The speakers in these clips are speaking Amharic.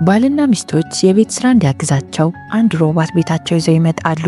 ባልና ሚስቶች የቤት ስራ እንዲያግዛቸው አንድ ሮቦት ቤታቸው ይዘው ይመጣሉ።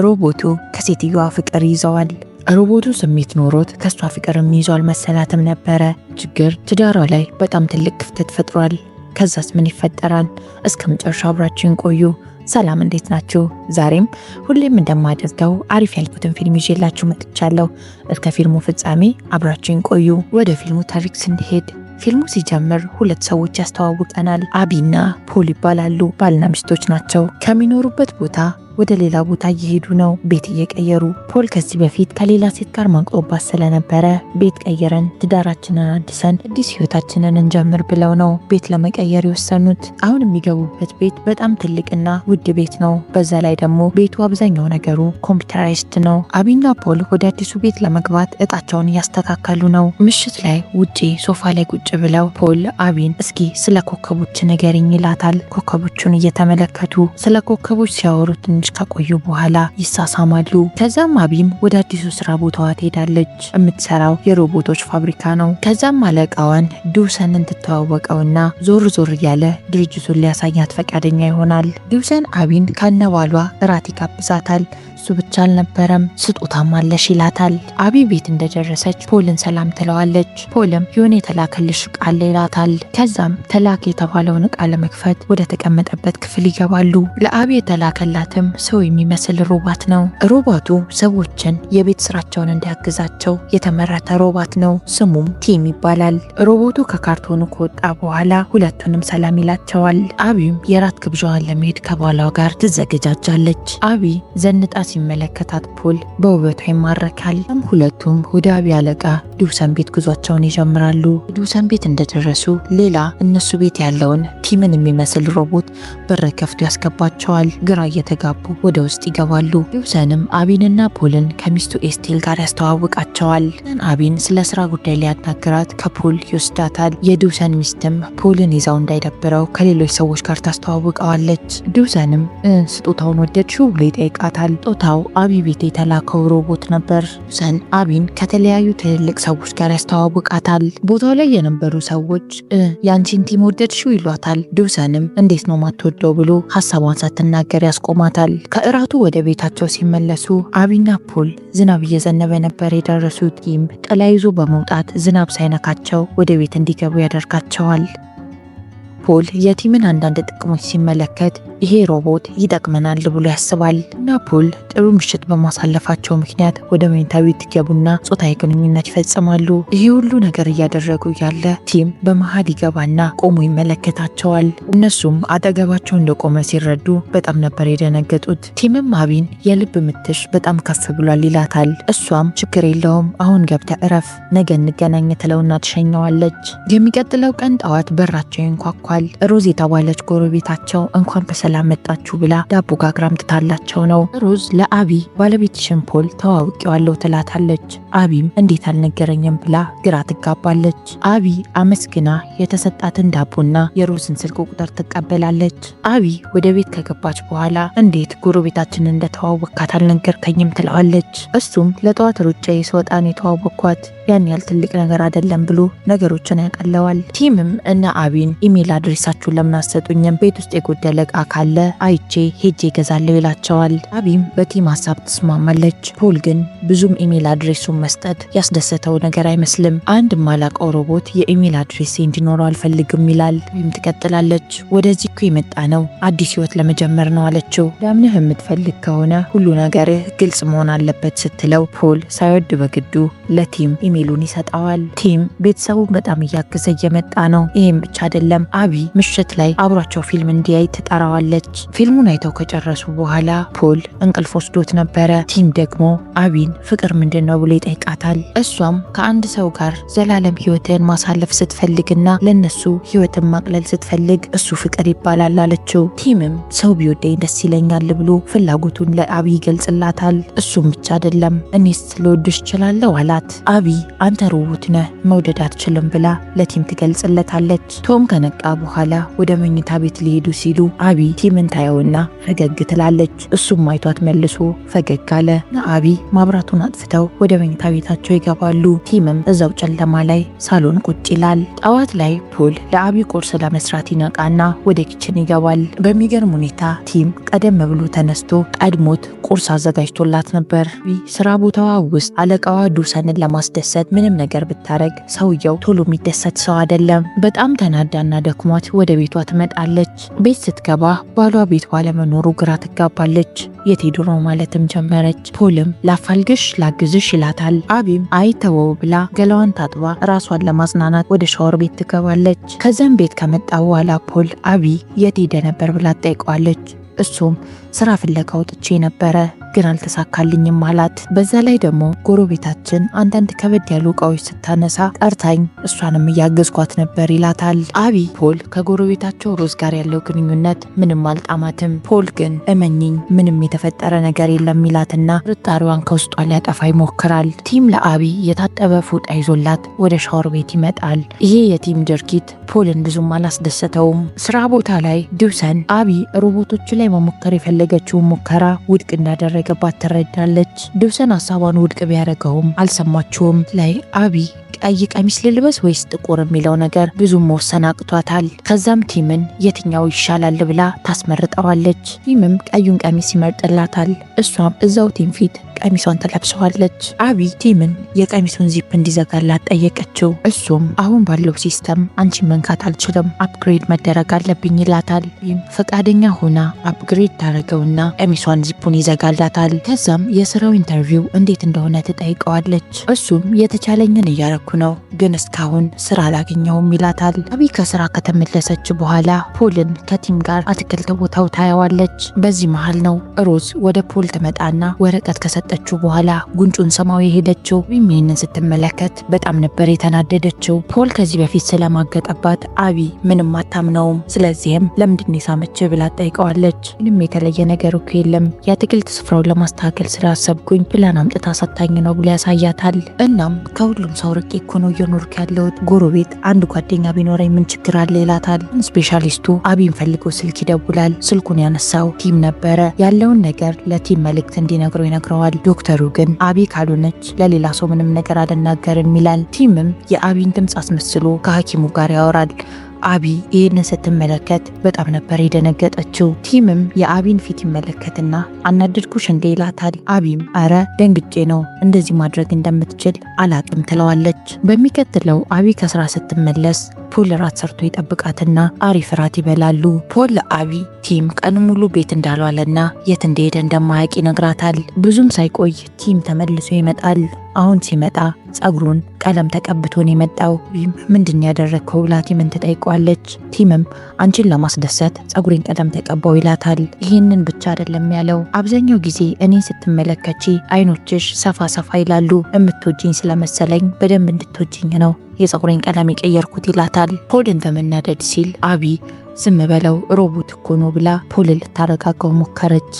ሮቦቱ ከሴትዮዋ ፍቅር ይዘዋል። ሮቦቱ ስሜት ኖሮት ከሷ ፍቅር ይዟል መሰላትም ነበረ። ችግር ትዳሯ ላይ በጣም ትልቅ ክፍተት ፈጥሯል። ከዛስ ምን ይፈጠራል? እስከ መጨረሻው አብራችሁን ቆዩ። ሰላም እንዴት ናችሁ? ዛሬም ሁሌም እንደማደርገው አሪፍ ያልኩትን ፊልም ይዤላችሁ መጥቻለሁ። እስከ ፊልሙ ፍጻሜ አብራችሁን ቆዩ። ወደ ፊልሙ ታሪክ ስንሄድ ፊልሙ ሲጀምር ሁለት ሰዎች ያስተዋውቀናል። አቢና ፖል ይባላሉ። ባልና ሚስቶች ናቸው። ከሚኖሩበት ቦታ ወደ ሌላ ቦታ እየሄዱ ነው። ቤት እየቀየሩ። ፖል ከዚህ በፊት ከሌላ ሴት ጋር ማንቆባት ስለነበረ ቤት ቀየረን፣ ትዳራችንን አድሰን አዲስ ህይወታችንን እንጀምር ብለው ነው ቤት ለመቀየር የወሰኑት። አሁን የሚገቡበት ቤት በጣም ትልቅና ውድ ቤት ነው። በዛ ላይ ደግሞ ቤቱ አብዛኛው ነገሩ ኮምፒውተራይዝድ ነው። አቢና ፖል ወደ አዲሱ ቤት ለመግባት እጣቸውን እያስተካከሉ ነው። ምሽት ላይ ውጪ ሶፋ ላይ ቁጭ ብለው ፖል አቢን እስኪ ስለ ኮከቦች ንገሪኝ ይላታል። ኮከቦቹን እየተመለከቱ ስለ ኮከቦች ሲያወሩ ትንሽ ከቆዩ በኋላ ይሳሳማሉ። ከዛም አቢም ወደ አዲሱ ስራ ቦታዋ ትሄዳለች። የምትሰራው የሮቦቶች ፋብሪካ ነው። ከዛም አለቃዋን ዱሰንን ትተዋወቀውና ዞር ዞር እያለ ድርጅቱን ሊያሳያት ፈቃደኛ ይሆናል። ዱሰን አቢን ከነባሏ እራት ይጋብዛታል። እሱ ብቻ አልነበረም ስጦታም አለሽ ይላታል። አቢ ቤት እንደደረሰች ፖልን ሰላም ትለዋለች። ፖልም የሆነ የተላከልሽ ዕቃ አለ ይላታል። ከዛም ተላክ የተባለውን ዕቃ ለመክፈት ወደ ተቀመጠበት ክፍል ይገባሉ። ለአቢ የተላከላትም ሰው የሚመስል ሮቦት ነው። ሮቦቱ ሰዎችን የቤት ስራቸውን እንዲያግዛቸው የተመረተ ሮቦት ነው። ስሙም ቲም ይባላል። ሮቦቱ ከካርቶኑ ከወጣ በኋላ ሁለቱንም ሰላም ይላቸዋል። አቢም የራት ግብዣዋን ለመሄድ ከባሏ ጋር ትዘገጃጃለች። አቢ ዘንጣ ሲመለከታት ፖል በውበቷ ይማረካል። ሁለቱም ወደ አቢ አለቃ ዱሰን ቤት ጉዟቸውን ይጀምራሉ። ዱሰን ቤት እንደደረሱ ሌላ እነሱ ቤት ያለውን ቲምን የሚመስል ሮቦት በር ከፍቶ ያስገባቸዋል። ግራ እየተጋቡ ወደ ውስጥ ይገባሉ። ዱሰንም አቢንና ፖልን ከሚስቱ ኤስቴል ጋር ያስተዋውቃቸዋል። አቢን ስለ ስራ ጉዳይ ሊያናግራት ከፖል ይወስዳታል። የዱሰን ሚስትም ፖልን ይዛው እንዳይደብረው ከሌሎች ሰዎች ጋር ታስተዋውቀዋለች። ዱሰንም ስጦታውን ወደድሽው ብሎ ይጠይቃታል። ስጦታው አቢ ቤት የተላከው ሮቦት ነበር። ዱሰን አቢን ከተለያዩ ትልልቅ ሰዎች ጋር ያስተዋውቃታል። ቦታው ላይ የነበሩ ሰዎች ያንቺን ቲም ወደድሽው ይሏታል። ዱሰንም እንዴት ነው ማትወደው ብሎ ሀሳቧን ሳትናገር ያስቆማታል። ከእራቱ ወደ ቤታቸው ሲመለሱ አቢና ፖል ዝናብ እየዘነበ ነበር የደረሱት። ቲም ጥላ ይዞ በመውጣት ዝናብ ሳይነካቸው ወደ ቤት እንዲገቡ ያደርጋቸዋል። ፖል የቲምን አንዳንድ ጥቅሞች ሲመለከት ይሄ ሮቦት ይጠቅመናል ብሎ ያስባል እና ፖል ጥሩ ምሽት በማሳለፋቸው ምክንያት ወደ መኝታ ቤት ይገቡና ጾታዊ ግንኙነት ይፈጽማሉ። ይሄ ሁሉ ነገር እያደረጉ ያለ ቲም በመሃል ይገባና ቆሞ ይመለከታቸዋል። እነሱም አጠገባቸው እንደቆመ ሲረዱ በጣም ነበር የደነገጡት። ቲምም አቢን የልብ ምትሽ በጣም ከፍ ብሏል ይላታል። እሷም ችግር የለውም አሁን ገብተ እረፍ፣ ነገ እንገናኝ ትለውና ትሸኘዋለች። የሚቀጥለው ቀን ጠዋት በራቸው ይንኳኳል። ሮዝ የተባለች ጎረቤታቸው እንኳን በሰላም መጣችሁ ብላ ዳቦ ጋግራ አምጥታላቸው ነው። ሮዝ ለአቢ ባለቤትሽን ፖል ተዋውቂዋለሁ ትላታለች። አቢም እንዴት አልነገረኝም ብላ ግራ ትጋባለች። አቢ አመስግና የተሰጣትን ዳቦና የሮዝን ስልክ ቁጥር ትቀበላለች። አቢ ወደ ቤት ከገባች በኋላ እንዴት ጎረቤታችንን እንደተዋወቅካት አልነገርከኝም ትለዋለች። እሱም ለጠዋት ሩጫ ስወጣን የተዋወቅኳት ያን ያህል ትልቅ ነገር አይደለም ብሎ ነገሮችን ያቀለዋል። ቲምም እና አቢን ኢሜል አድሬሳችሁን ለምን አትሰጡኝም? ቤት ውስጥ የጎደለ ዕቃ ካለ አይቼ ሄጄ ይገዛለሁ ይላቸዋል። አቢም በቲም ሀሳብ ትስማማለች። ፖል ግን ብዙም ኢሜል አድሬሱን መስጠት ያስደሰተው ነገር አይመስልም። አንድ ማላቀው ሮቦት የኢሜል አድሬስ እንዲኖረው አልፈልግም ይላል። አቢም ትቀጥላለች። ወደዚህ እኮ የመጣ ነው አዲስ ህይወት ለመጀመር ነው አለችው። ዳምነህ የምትፈልግ ከሆነ ሁሉ ነገርህ ግልጽ መሆን አለበት ስትለው ፖል ሳይወድ በግዱ ለቲም ኢሜሉን ይሰጠዋል። ቲም ቤተሰቡን በጣም እያገዘ እየመጣ ነው። ይህም ብቻ አይደለም፣ አቢ ምሽት ላይ አብሯቸው ፊልም እንዲያይ ትጠራዋለች። ፊልሙን አይተው ከጨረሱ በኋላ ፖል እንቅልፍ ወስዶት ነበረ። ቲም ደግሞ አቢን ፍቅር ምንድን ነው ብሎ ይጠይቃታል። እሷም ከአንድ ሰው ጋር ዘላለም ህይወትን ማሳለፍ ስትፈልግና ለነሱ ህይወትን ማቅለል ስትፈልግ እሱ ፍቅር ይባላል አለችው። ቲምም ሰው ቢወደኝ ደስ ይለኛል ብሎ ፍላጎቱን ለአቢ ይገልጽላታል። እሱም ብቻ አይደለም እኔስ ልወድሽ እችላለሁ አላት። አቢ አንተ ሮቦት ነህ መውደድ አትችልም ብላ ለቲም ትገልጽለታለች። ቶም ከነቃ በኋላ ወደ መኝታ ቤት ሊሄዱ ሲሉ አቢ ቲምን ታየውና ፈገግ ትላለች። እሱም አይቷት መልሶ ፈገግ አለ። አቢ ማብራቱን አጥፍተው ወደ መኝታ ቤታቸው ይገባሉ። ቲምም እዛው ጨለማ ላይ ሳሎን ቁጭ ይላል። ጠዋት ላይ ፖል ለአቢ ቁርስ ለመስራት ይነቃና ወደ ኪችን ይገባል። በሚገርም ሁኔታ ቲም ቀደም ብሎ ተነስቶ ቀድሞት ቁርስ አዘጋጅቶላት ነበር። ስራ ቦታዋ ውስጥ አለቃዋ ዱሰንን ለማስደሰት ምንም ነገር ብታረግ ሰውየው ቶሎ የሚደሰት ሰው አይደለም። በጣም ተናዳና ደክሟት ወደ ቤቷ ትመጣለች። ቤት ስትገባ ባሏ ቤት ባለመኖሩ ግራ ትጋባለች። የት ሄዱ ነው ማለትም ጀመረች። ፖልም ላፋልግሽ ላግዝሽ ይላታል። አቢም አይተወው ብላ ገላዋን ታጥባ ራሷን ለማዝናናት ወደ ሻወር ቤት ትገባለች። ከዛም ቤት ከመጣ በኋላ ፖል አቢ የት ሄደ ነበር ብላ ትጠይቀዋለች። እሱም ስራ ፍለጋ ወጥቼ ነበረ ግን አልተሳካልኝም አላት። በዛ ላይ ደግሞ ጎረቤታችን አንዳንድ ከበድ ያሉ እቃዎች ስታነሳ ጠርታኝ እሷንም እያገዝኳት ነበር ይላታል። አቢ ፖል ከጎረቤታቸው ሮዝ ጋር ያለው ግንኙነት ምንም አልጣማትም። ፖል ግን እመኝኝ ምንም የተፈጠረ ነገር የለም ይላትና ጥርጣሬዋን ከውስጧ ሊያጠፋ ይሞክራል። ቲም ለአቢ የታጠበ ፎጣ ይዞላት ወደ ሻወር ቤት ይመጣል። ይሄ የቲም ድርጊት ፖልን ብዙም አላስደሰተውም። ስራ ቦታ ላይ ዱሰን አቢ ሮቦቶቹ ላይ መሞከር የፈለገችውን ሙከራ ውድቅ እንዳደረገባት ትረዳለች። ዱሰን ሀሳቧን ውድቅ ቢያደርገውም አልሰማችውም። ላይ አቢ ቀይ ቀሚስ ልልበስ ወይስ ጥቁር የሚለው ነገር ብዙም መወሰን አቅቷታል። ከዛም ቲምን የትኛው ይሻላል ብላ ታስመርጠዋለች። ቲምም ቀዩን ቀሚስ ይመርጥላታል። እሷም እዛው ቲም ፊት ቀሚሷን ተለብሰዋለች። አቢ ቲምን የቀሚሱን ዚፕ እንዲዘጋላት ጠየቀችው። እሱም አሁን ባለው ሲስተም አንቺን መንካት አልችልም፣ አፕግሬድ መደረግ አለብኝ ይላታል። ፈቃደኛ ሆና አፕግሬድ ታደረገውና ቀሚሷን ዚፑን ይዘጋላታል። ከዛም የስራው ኢንተርቪው እንዴት እንደሆነ ትጠይቀዋለች። እሱም የተቻለኝን እያረኩ ነው ግን እስካሁን ስራ አላገኘውም ይላታል። አቢ ከስራ ከተመለሰች በኋላ ፖልን ከቲም ጋር አትክልት ቦታው ታየዋለች። በዚህ መሃል ነው ሮዝ ወደ ፖል ትመጣና ወረቀት ከሰጠችው በኋላ ጉንጩን ሰማው የሄደችው። ይህንን ስትመለከት በጣም ነበር የተናደደችው። ፖል ከዚህ በፊት ስለማገጠባት አቢ ምንም አታምነውም። ስለዚህም ለምንድን የሳመች ብላ ጠይቀዋለች። ምንም የተለየ ነገር እኮ የለም የአትክልት ስፍራውን ለማስተካከል ስላሰብኩኝ ፕላን አምጥታ ሰታኝ ነው ብሎ ያሳያታል። እናም ከሁሉም ሰው ርቄ እኮ ነው እየኖርኩ ያለሁት፣ ጎረቤት አንድ ጓደኛ ቢኖረኝ ምን ችግር አለ ይላታል። ስፔሻሊስቱ አቢን ፈልጎ ስልክ ይደውላል። ስልኩን ያነሳው ቲም ነበረ። ያለውን ነገር ለቲም መልእክት እንዲነግረው ይነግረዋል። ዶክተሩ ግን አቢ ካልሆነች ለሌላ ሰው ምንም ነገር አልናገርም ይላል። ቲምም የአቢን ድምፅ አስመስሎ ከሐኪሙ ጋር ያወራል። አቢ ይህንን ስትመለከት በጣም ነበር የደነገጠችው። ቲምም የአቢን ፊት ይመለከትና አናደድኩሽ እንዴ ይላታል። አቢም አረ ደንግጬ ነው እንደዚህ ማድረግ እንደምትችል አላቅም ትለዋለች። በሚቀጥለው አቢ ከስራ ስትመለስ ፖል ራት ሰርቶ ይጠብቃትና አሪፍ ራት ይበላሉ። ፖል ለአቢ ቲም ቀን ሙሉ ቤት እንዳልዋለና የት እንደሄደ እንደማያውቅ ይነግራታል። ብዙም ሳይቆይ ቲም ተመልሶ ይመጣል። አሁን ሲመጣ ጸጉሩን ቀለም ተቀብቶን የመጣው። ምንድን ያደረግከው ብላ ቲምን ትጠይቋለች። ቲምም አንቺን ለማስደሰት ጸጉሬን ቀለም ተቀባው ይላታል። ይህንን ብቻ አይደለም ያለው፣ አብዛኛው ጊዜ እኔ ስትመለከቺ አይኖችሽ ሰፋ ሰፋ ይላሉ፣ የምትወጂኝ ስለመሰለኝ በደንብ እንድትወጂኝ ነው የጸጉሬን ቀለም የቀየርኩት ይላታል። ፖልን በመናደድ ሲል አቢ ዝም በለው ሮቦት እኮ ነው ብላ ፖል ልታረጋጋው ሞከረች።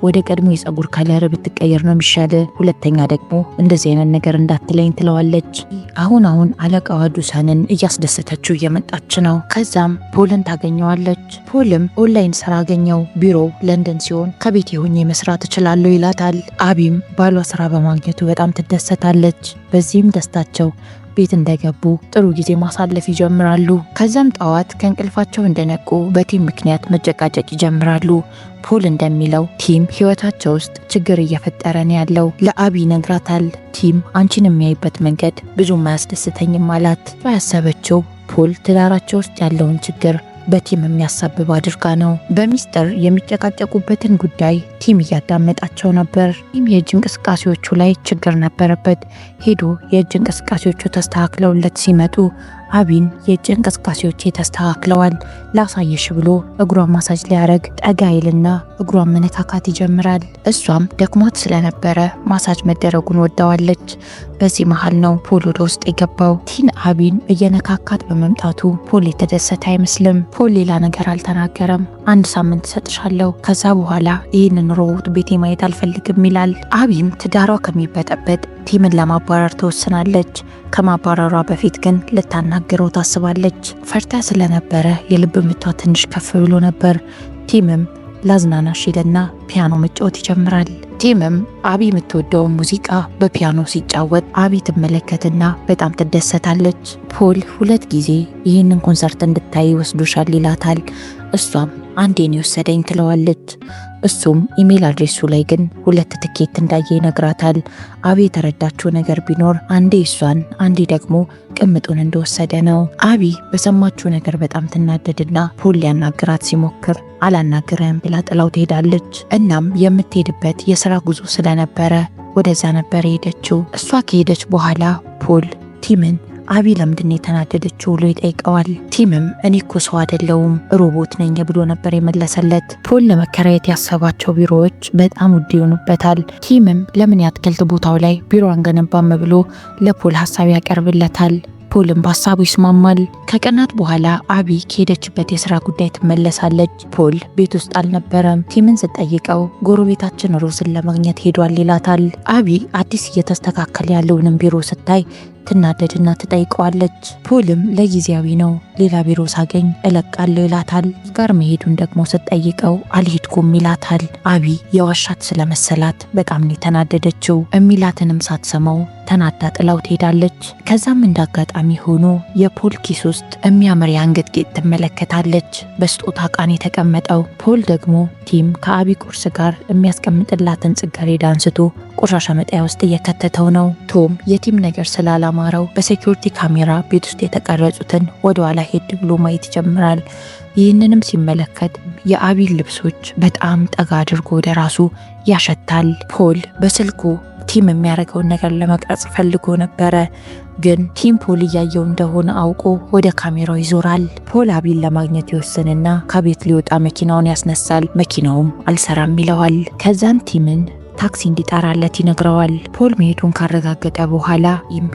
ወደ ቀድሞ የጸጉር ከለር ብትቀየር ነው የሚሻል፣ ሁለተኛ ደግሞ እንደዚህ አይነት ነገር እንዳትለኝ ትለዋለች። አሁን አለቃዋ ዱሰንን እያስደሰተችው እየመጣች ነው። ከዛም ፖልን ታገኘዋለች። ፖልም ኦንላይን ስራ አገኘው፣ ቢሮው ለንደን ሲሆን ከቤት ሆኜ መስራት እችላለሁ ይላታል። አቢም ባሏ ስራ በማግኘቱ በጣም ትደሰታለች። በዚህም ደስታቸው ቤት እንደገቡ ጥሩ ጊዜ ማሳለፍ ይጀምራሉ። ከዛም ጠዋት ከእንቅልፋቸው እንደነቁ በቲም ምክንያት መጨቃጨቅ ይጀምራሉ። ፖል እንደሚለው ቲም ህይወታቸው ውስጥ ችግር እየፈጠረ ነው ያለው። ለአቢ ይነግራታል። ቲም አንቺን የሚያይበት መንገድ ብዙም አያስደስተኝም አላት። ያሰበችው ፖል ትዳራቸው ውስጥ ያለውን ችግር በቲም የሚያሳብብ አድርጋ ነው። በሚስጥር የሚጨቃጨቁበትን ጉዳይ ቲም እያዳመጣቸው ነበር። ቲም የእጅ እንቅስቃሴዎቹ ላይ ችግር ነበረበት። ሄዶ የእጅ እንቅስቃሴዎቹ ተስተካክለውለት ሲመጡ አቢን የእጅ እንቅስቃሴዎች ተስተካክለዋል ላሳየሽ ብሎ እግሯን ማሳጅ ሊያረግ ጠጋ ይልና እግሯን መነካካት ይጀምራል። እሷም ደክሟት ስለነበረ ማሳጅ መደረጉን ወዳዋለች። በዚህ መሃል ነው ፖል ወደ ውስጥ የገባው። ቲን አቢን እየነካካት በመምጣቱ ፖል የተደሰተ አይመስልም። ፖል ሌላ ነገር አልተናገረም። 1 ሳምንት ሰጥሻለሁ፣ ከዛ በኋላ ይህንን ሮቦት ቤቴ ማየት አልፈልግም ይላል። አቢም ትዳሯ ከሚበጠበጥ ቲምን ለማባረር ትወስናለች። ከማባረሯ በፊት ግን ልታናግረው ታስባለች። ፈርታ ስለነበረ የልብ ምቷ ትንሽ ከፍ ብሎ ነበር። ቲምም ላዝናናሽ ይልና ፒያኖ መጫወት ይጀምራል። ቲምም አቢ የምትወደውን ሙዚቃ በፒያኖ ሲጫወት አቢ ትመለከትና በጣም ትደሰታለች። ፖል 2 ጊዜ ይህንን ኮንሰርት እንድታይ ወስዶሻል ይላታል። እሷም አንዴን የወሰደኝ ትለዋለች። እሱም ኢሜል አድሬሱ ላይ ግን 2 ትኬት እንዳየ ይነግራታል። አቢ የተረዳችው ነገር ቢኖር አንዴ እሷን አንዴ ደግሞ ቅምጡን እንደወሰደ ነው። አቢ በሰማችው ነገር በጣም ትናደድና ፖል ሊያናግራት ሲሞክር አላናግረም ብላ ጥላው ትሄዳለች። እናም የምትሄድበት የስራ ጉዞ ስለነበረ ወደዛ ነበር ሄደችው። እሷ ከሄደች በኋላ ፖል ቲምን አቢ ለምንድን የተናደደችው ብሎ ይጠይቀዋል። ቲምም እኔ እኮ ሰው አይደለሁም ሮቦት ነኝ ብሎ ነበር የመለሰለት። ፖል ለመከራየት ያሰባቸው ቢሮዎች በጣም ውድ ይሆኑበታል። ቲምም ለምን የአትክልት ቦታው ላይ ቢሮ አንገነባም ብሎ ለፖል ሀሳብ ያቀርብለታል። ፖልም በሀሳቡ ይስማማል። ከቀናት በኋላ አቢ ከሄደችበት የስራ ጉዳይ ትመለሳለች። ፖል ቤት ውስጥ አልነበረም። ቲምን ስትጠይቀው ጎረቤታችን ሮዝን ለማግኘት ሄዷል ይላታል። አቢ አዲስ እየተስተካከለ ያለውንም ቢሮ ስታይ ትናደድና ትጠይቀዋለች። ፖልም ለጊዜያዊ ነው፣ ሌላ ቢሮ ሳገኝ እለቃለሁ ይላታል። ጋር መሄዱን ደግሞ ስትጠይቀው አልሄድኩም ይላታል። አቢ የዋሻት ስለመሰላት በጣም ነው የተናደደችው። እሚላትንም ሳትሰማው ተናዳ ጥላው ትሄዳለች። ከዛም እንዳጋጣሚ ሆኖ የፖል ኪስ ውስጥ የሚያምር የአንገት ጌጥ ትመለከታለች። በስጦታ ዕቃን የተቀመጠው። ፖል ደግሞ ቲም ከአቢ ቁርስ ጋር የሚያስቀምጥላትን ጽጌረዳ አንስቶ ቆሻሻ መጣያ ውስጥ እየከተተው ነው። ቶም የቲም ነገር ስላላማረው በሴኩሪቲ ካሜራ ቤት ውስጥ የተቀረጹትን ወደ ኋላ ሄድ ብሎ ማየት ይጀምራል። ይህንንም ሲመለከት የአቢን ልብሶች በጣም ጠጋ አድርጎ ወደ ራሱ ያሸታል። ፖል በስልኩ ቲም የሚያደርገውን ነገር ለመቅረጽ ፈልጎ ነበረ፣ ግን ቲም ፖል እያየው እንደሆነ አውቆ ወደ ካሜራው ይዞራል። ፖል አቢን ለማግኘት ይወስንና ከቤት ሊወጣ መኪናውን ያስነሳል። መኪናውም አልሰራም ይለዋል። ከዛን ቲምን ታክሲ እንዲጠራለት ይነግረዋል። ፖል መሄዱን ካረጋገጠ በኋላ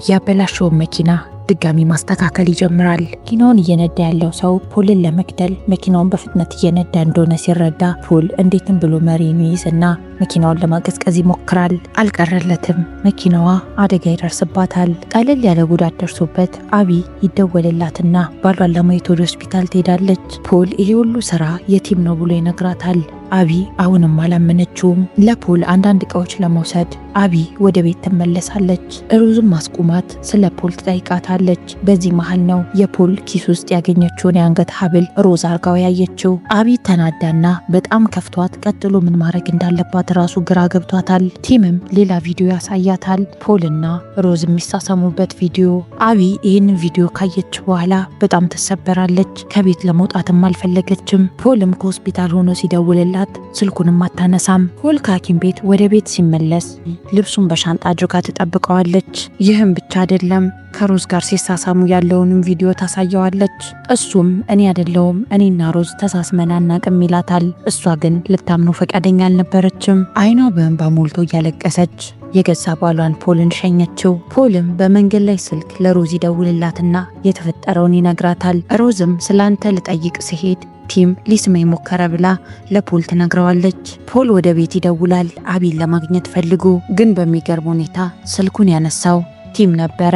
ያበላሸውን መኪና ድጋሚ ማስተካከል ይጀምራል። መኪናውን እየነዳ ያለው ሰው ፖልን ለመግደል መኪናውን በፍጥነት እየነዳ እንደሆነ ሲረዳ ፖል እንዴትም ብሎ መሪን ይይዝና መኪናውን ለማቀዝቀዝ ይሞክራል። አልቀረለትም። መኪናዋ አደጋ ይደርስባታል። ቀለል ያለ ጉዳት ደርሶበት አቢ ይደወልላትና ባሏን ለማየት ወደ ሆስፒታል ትሄዳለች። ፖል ይሄ ሁሉ ስራ የቲም ነው ብሎ ይነግራታል። አቢ አሁንም አላመነችውም። ለፖል አንዳንድ እቃዎች ለመውሰድ አቢ ወደ ቤት ትመለሳለች። ሮዝም ማስቁማት ስለ ፖል ትጠይቃታለች። በዚህ መሃል ነው የፖል ኪስ ውስጥ ያገኘችውን የአንገት ሀብል ሮዝ አርጋው ያየችው። አቢ ተናዳና በጣም ከፍቷት ቀጥሎ ምን ማድረግ እንዳለባት ራሱ ግራ ገብቷታል። ቲምም ሌላ ቪዲዮ ያሳያታል፣ ፖልና ሮዝ የሚሳሳሙበት ቪዲዮ። አቢ ይህንን ቪዲዮ ካየች በኋላ በጣም ትሰበራለች። ከቤት ለመውጣትም አልፈለገችም። ፖልም ከሆስፒታል ሆኖ ሲደውልላት ስልኩንም አታነሳም። ፖል ከሐኪም ቤት ወደ ቤት ሲመለስ ልብሱን በሻንጣ አድርጋ ትጠብቀዋለች። ይህም ብቻ አይደለም፣ ከሮዝ ጋር ሲሳሳሙ ያለውንም ቪዲዮ ታሳየዋለች። እሱም እኔ አይደለሁም እኔና ሮዝ ተሳስመን አናቅም ይላታል። እሷ ግን ልታምነው ፈቃደኛ አልነበረችም። አይኗ በእንባ ሞልቶ እያለቀሰች የገዛ ባሏን ፖልን ሸኘችው። ፖልም በመንገድ ላይ ስልክ ለሮዝ ይደውልላትና የተፈጠረውን ይነግራታል። ሮዝም ስላንተ ልጠይቅ ሲሄድ ቲም ሊስመኝ ሞከረ ብላ ለፖል ትነግረዋለች። ፖል ወደ ቤት ይደውላል አቢን ለማግኘት ፈልጎ፣ ግን በሚገርም ሁኔታ ስልኩን ያነሳው ቲም ነበረ።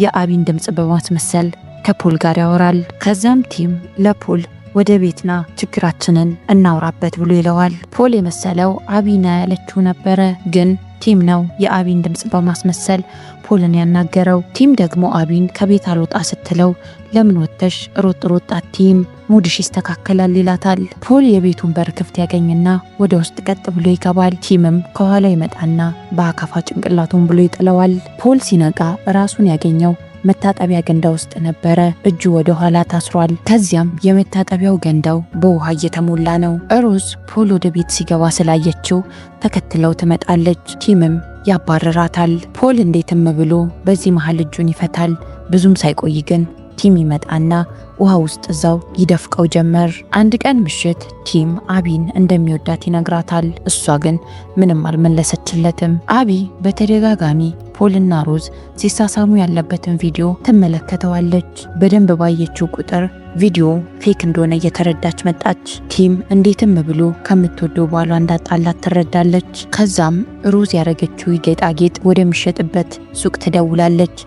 የአቢን ድምፅ በማስመሰል ከፖል ጋር ያወራል። ከዛም ቲም ለፖል ወደ ቤትና ችግራችንን እናውራበት ብሎ ይለዋል። ፖል የመሰለው አቢና ያለችው ነበረ፣ ግን ቲም ነው የአቢን ድምፅ በማስመሰል ፖልን ያናገረው። ቲም ደግሞ አቢን ከቤት አልወጣ ስትለው ለምን ወጥተሽ ሮጥ ሮጥ አትይም ሙድሽ ይስተካከላል ይላታል። ፖል የቤቱን በር ክፍት ያገኝና ወደ ውስጥ ቀጥ ብሎ ይገባል። ቲምም ከኋላ ይመጣና በአካፋ ጭንቅላቱን ብሎ ይጥለዋል። ፖል ሲነቃ ራሱን ያገኘው መታጠቢያ ገንዳ ውስጥ ነበረ። እጁ ወደ ኋላ ታስሯል። ከዚያም የመታጠቢያው ገንዳው በውሃ እየተሞላ ነው። ሮዝ ፖል ወደ ቤት ሲገባ ስላየችው ተከትለው ትመጣለች። ቲምም ያባረራታል። ፖል እንዴትም ብሎ በዚህ መሃል እጁን ይፈታል። ብዙም ሳይቆይ ግን ቲም ይመጣና ውሃ ውስጥ እዛው ይደፍቀው ጀመር። አንድ ቀን ምሽት ቲም አቢን እንደሚወዳት ይነግራታል። እሷ ግን ምንም አልመለሰችለትም። አቢ በተደጋጋሚ ፖልና ሮዝ ሲሳሳሙ ያለበትን ቪዲዮ ትመለከተዋለች። በደንብ ባየችው ቁጥር ቪዲዮ ፌክ እንደሆነ እየተረዳች መጣች። ቲም እንዴትም ብሎ ከምትወደው ባሏ እንዳጣላት ትረዳለች። ከዛም ሮዝ ያረገችው ጌጣጌጥ ወደሚሸጥበት ሱቅ ትደውላለች።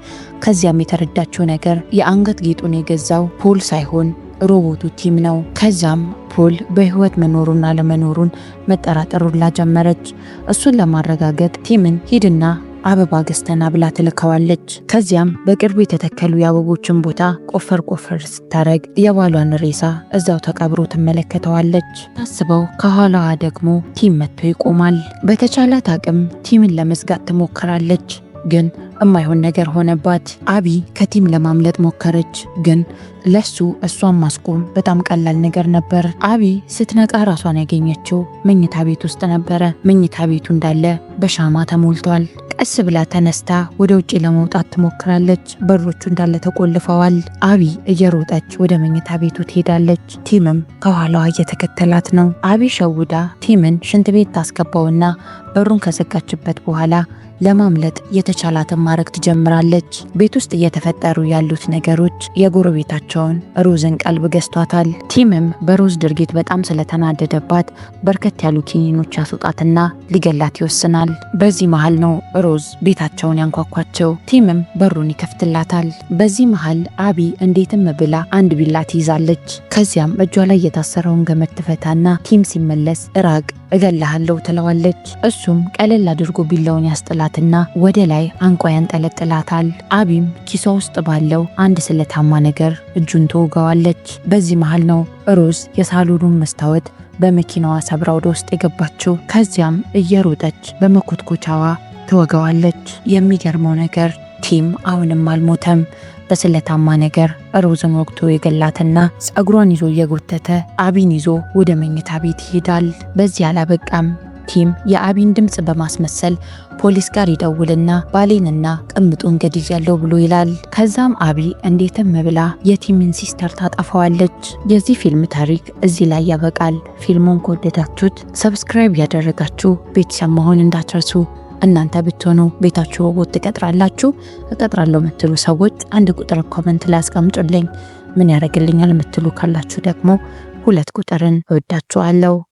ከዚያም የተረዳችው ነገር የአንገት ጌጡን የገዛው ፖል ሳይሆን ሮቦቱ ቲም ነው። ከዛም ፖል በህይወት መኖሩን አለመኖሩን መጠራጠሩላ ጀመረች። እሱን ለማረጋገጥ ቲምን ሂድና አበባ ገዝተና ብላ ትልከዋለች። ከዚያም በቅርቡ የተተከሉ የአበቦችን ቦታ ቆፈር ስታረግ የባሏን ሬሳ እዛው ተቀብሮ ትመለከተዋለች። ታስበው ከኋላዋ ደግሞ ቲም መጥቶ ይቆማል። በተቻላት አቅም ቲምን ለመዝጋት ትሞክራለች፣ ግን እማይሆን ነገር ሆነባት። አቢ ከቲም ለማምለጥ ሞከረች፣ ግን ለሱ እሷን ማስቆም በጣም ቀላል ነገር ነበር። አቢ ስትነቃ ራሷን ያገኘችው መኝታ ቤት ውስጥ ነበረ። መኝታ ቤቱ እንዳለ በሻማ ተሞልቷል። ቀስ ብላ ተነስታ ወደ ውጪ ለመውጣት ትሞክራለች። በሮቹ እንዳለ ተቆልፈዋል። አቢ እየሮጠች ወደ መኝታ ቤቱ ትሄዳለች። ቲምም ከኋላዋ እየተከተላት ነው። አቢ ሸውዳ ቲምን ሽንት ቤት ታስገባውና በሩን ከዘጋችበት በኋላ ለማምለጥ የተቻላትን ማድረግ ትጀምራለች። ቤት ውስጥ እየተፈጠሩ ያሉት ነገሮች የጎረቤታቸውን ሮዝን ቀልብ ገዝቷታል። ቲምም በሮዝ ድርጊት በጣም ስለተናደደባት በርከት ያሉ ኪኒኖች ያስወጣትና ሊገላት ይወስናል። በዚህ መሃል ነው ሮዝ ቤታቸውን ያንኳኳቸው። ቲምም በሩን ይከፍትላታል። በዚህ መሃል አቢ እንዴትም ብላ አንድ ቢላ ትይዛለች። ከዚያም እጇ ላይ የታሰረውን ገመድ ትፈታና ቲም ሲመለስ ራቅ እገላሃለሁ ትለዋለች። እሱም ቀለል አድርጎ ቢላውን ያስጥላትና ወደ ላይ አንቋ ያንጠለጥላታል። አቢም ኪሷ ውስጥ ባለው አንድ ስለታማ ነገር እጁን ትወጋዋለች። በዚህ መሃል ነው ሮዝ የሳሎኑን መስታወት በመኪናዋ ሰብራ ወደ ውስጥ የገባችው። ከዚያም እየሮጠች በመኮትኮቻዋ ትወጋዋለች። የሚገርመው ነገር ቲም አሁንም አልሞተም። በስለታማ ነገር ሮዝን ወግቶ የገላትና ጸጉሯን ይዞ እየጎተተ አቢን ይዞ ወደ መኝታ ቤት ይሄዳል። በዚህ አላበቃም። ቲም የአቢን ድምፅ በማስመሰል ፖሊስ ጋር ይደውልና ባሌንና ቅምጡን ገድያለሁ ብሎ ይላል። ከዛም አቢ እንዴትም ብላ የቲምን ሲስተር ታጠፋዋለች። የዚህ ፊልም ታሪክ እዚህ ላይ ያበቃል። ፊልሙን ከወደዳችሁት ሰብስክራይብ ያደረጋችሁ ቤተሰብ መሆን እንዳትረሱ። እናንተ ብትሆኑ ቤታችሁ ሮቦት ትቀጥራላችሁ? እቀጥራለሁ የምትሉ ሰዎች አንድ ቁጥር ኮመንት ላይ አስቀምጡልኝ። ምን ያደርግልኛል የምትሉ ካላችሁ ደግሞ 2 ቁጥርን እወዳችኋለሁ።